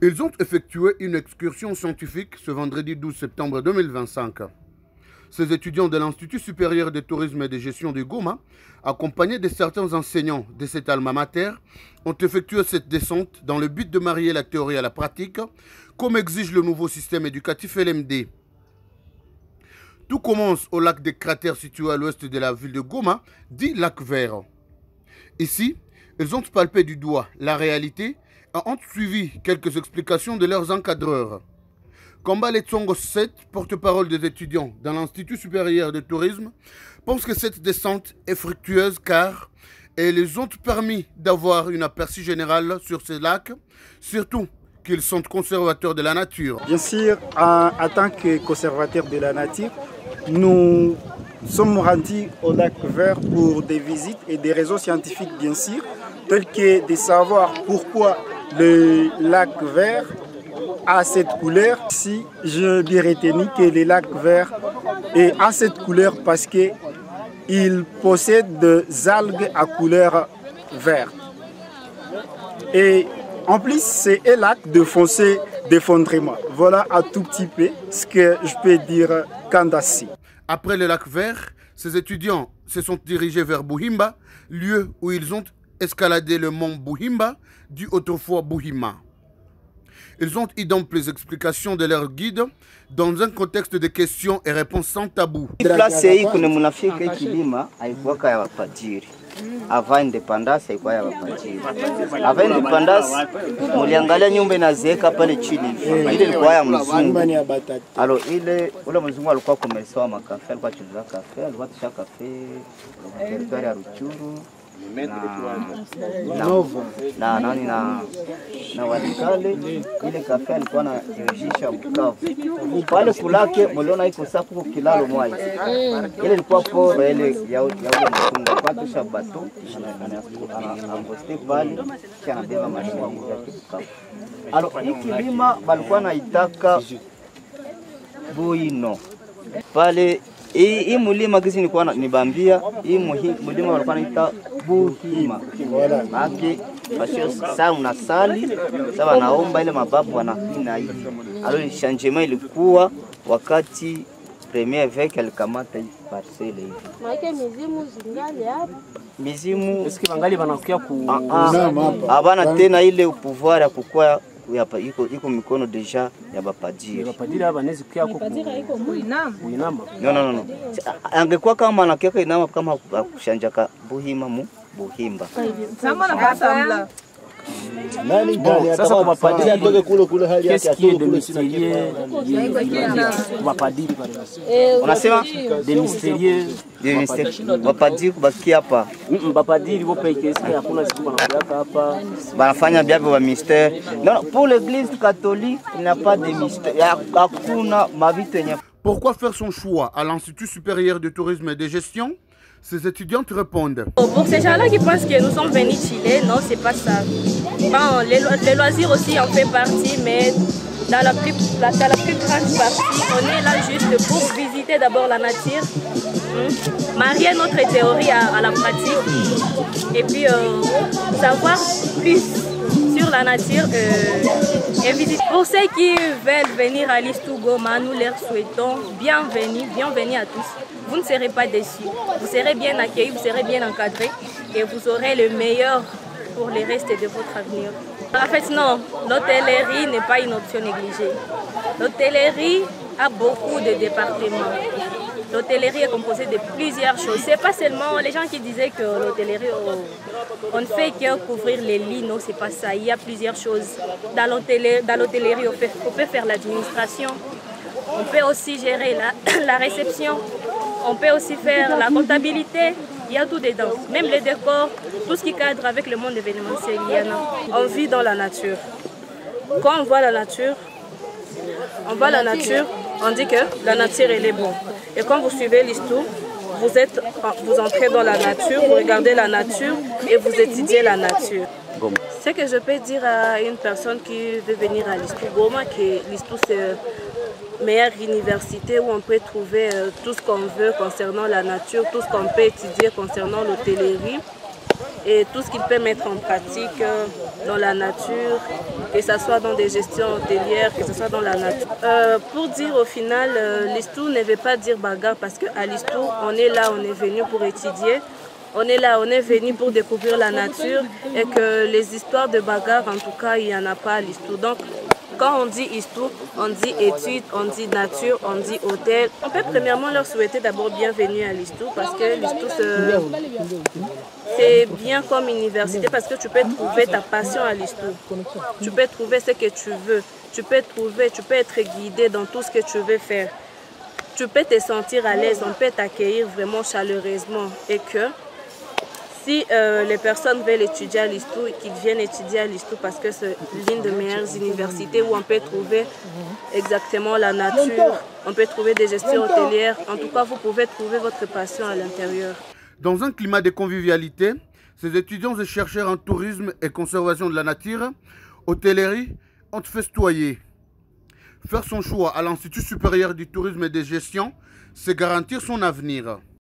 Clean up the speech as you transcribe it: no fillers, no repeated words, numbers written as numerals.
Ils ont effectué une excursion scientifique ce vendredi 12 septembre 2025. Ces étudiants de l'Institut supérieur de tourisme et de gestion du Goma, accompagnés de certains enseignants de cet alma mater, ont effectué cette descente dans le but de marier la théorie à la pratique, comme exige le nouveau système éducatif LMD. Tout commence au lac des Cratères situé à l'ouest de la ville de Goma, dit lac vert. Ici, ils ont palpé du doigt la réalité et ont suivi quelques explications de leurs encadreurs. Kambale Tsongo 7, porte-parole des étudiants dans l'Institut supérieur de tourisme, pense que cette descente est fructueuse car elle les ont permis d'avoir une aperçu général sur ces lacs, surtout qu'ils sont conservateurs de la nature. Bien sûr, en tant que conservateurs de la nature, nous sommes rendus au lac vert pour des visites et des raisons scientifiques, bien sûr, telles que de savoir pourquoi le lac vert a cette couleur. Si je bien retenu que le lac vert a cette couleur parce qu'il possède des algues à couleur verte. Et en plus, c'est un lac de foncé d'effondrement. Voilà un tout petit peu ce que je peux dire quant à ça. Après le lac vert, ces étudiants se sont dirigés vers Buhimba, lieu où ils ont escaladé le mont Buhimba, dit autrefois Buhima. Ils ont eu donc les explications de leur guide dans un contexte de questions et réponses sans tabou. Avant independence haikuwa ya Wapajiri. Avant independence muliangalia nyumba inazeeka pale chini. Ile ilikuwa ya mzungu. Alors ile ule mzungu alikuwa komersa wa makafe, alikuwa chuza kafe, alikuwa tisha kafe territoire ya Ruchuru na Walikale. Ile kafe alikuwa na dirigisha Bukavu. Pale kulake muliona iko sapo kilalo mwai. Ile ilikuwa poro ile ya ule mzungu kwa tusha bato anaposte pale kana beba mashine ya Bukavu. Alors hii kilima balikuwa naitaka Buino. Pale hii mulima kisi nilikuwa nibambia, hii mulima walikuwa naita Buhima. Baki basho sasa unasali, sasa naomba ile mababu wanafina hivi. Alors changement ilikuwa wakati premier évêque alikamata hii parcelle hivi. Maana mizimu zingali hapa. Mizimu eski wangali wanakuja ku habana tena ile pouvoir ya kukua iko mikono deja ya bapadiri. Bapadiri hapa nezi kuya ku Buinama. No. Angekuwa kama anakiaka inama kama kushanjaka Buhima mu Buhimba. Sama na basambla. nani ndani sasa mapadiri atoke kule hali yake atoke kule mystérieux mapadiri pale. Unasema de mystérieux mapadiri kubaki hapa. Mapadiri wope kesi hakuna siku wanakuja hapa. Wanafanya biapo wa mystère. Non, pour l'église catholique, il n'y a pas de mystère. Hakuna mavitu yenye. Pourquoi faire son choix à l'Institut supérieur de tourisme et de gestion? Ces étudiantes répondent. Pour ces gens-là qui pensent que nous sommes venus chiller, non, c'est pas ça. Bon, les loisirs aussi en fait partie, mais dans la plus grande partie, on est là juste pour visiter d'abord la nature, marier notre théorie à la pratique, et puis savoir plus sur la nature et visiter. Pour ceux qui veulent venir à l'Institut Goma, nous leur souhaitons bienvenue à tous. Vous ne serez pas déçus, vous serez bien accueillis, vous serez bien encadrés et vous aurez le meilleur pour le reste de votre avenir. En fait, non, l'hôtellerie n'est pas une option négligée. L'hôtellerie a beaucoup de départements. L'hôtellerie est composée de plusieurs choses. Ce n'est pas seulement les gens qui disaient que l'hôtellerie, on ne fait que couvrir les lits, non, c'est pas ça. Il y a plusieurs choses. Dans l'hôtellerie, on peut faire l'administration, on peut aussi gérer la réception, on peut aussi faire la comptabilité. Il y a tout dedans, même les décors, tout ce qui cadre avec le monde événementiel, il y en a. On vit dans la nature. Quand on voit la nature, on dit que la nature elle est bonne. Et quand vous suivez l'histoire, vous entrez dans la nature, vous regardez la nature et vous étudiez la nature. Ce que je peux dire à une personne qui veut venir à l'Institut Goma, que l'Institut c'est meilleure université où on peut trouver tout ce qu'on veut concernant la nature, tout ce qu'on peut étudier concernant l'hôtellerie. et tout ce qu'ils peuvent mettre en pratique dans la nature, que ce soit dans des gestions hôtelières, que ce soit dans la nature. Pour dire au final, l'ISTU ne veut pas dire bagarre parce qu'à l'ISTU, on est là, on est venu pour étudier. On est là, on est venu pour découvrir la nature et que les histoires de bagarre, en tout cas, il n'y en a pas à l'ISTU. Donc, quand on dit ISTU, on dit études, on dit nature, on dit hôtel. On peut premièrement leur souhaiter d'abord bienvenue à l'ISTU parce que l'ISTU, c'est bien comme université parce que tu peux trouver ta passion à l'ISTU. Tu peux trouver ce que tu veux. Tu peux être guidé dans tout ce que tu veux faire. Tu peux te sentir à l'aise, on peut t'accueillir vraiment chaleureusement et que si les personnes veulent étudier à l'ISTU, qu'ils viennent étudier à l'ISTU parce que c'est l'une des meilleures universités où on peut trouver exactement la nature, on peut trouver des gestions hôtelières. En tout cas, vous pouvez trouver votre passion à l'intérieur. Dans un climat de convivialité, ces étudiants et chercheurs en tourisme et conservation de la nature, hôtellerie, ont festoyé. Faire son choix à l'Institut supérieur du tourisme et de gestion, c'est garantir son avenir.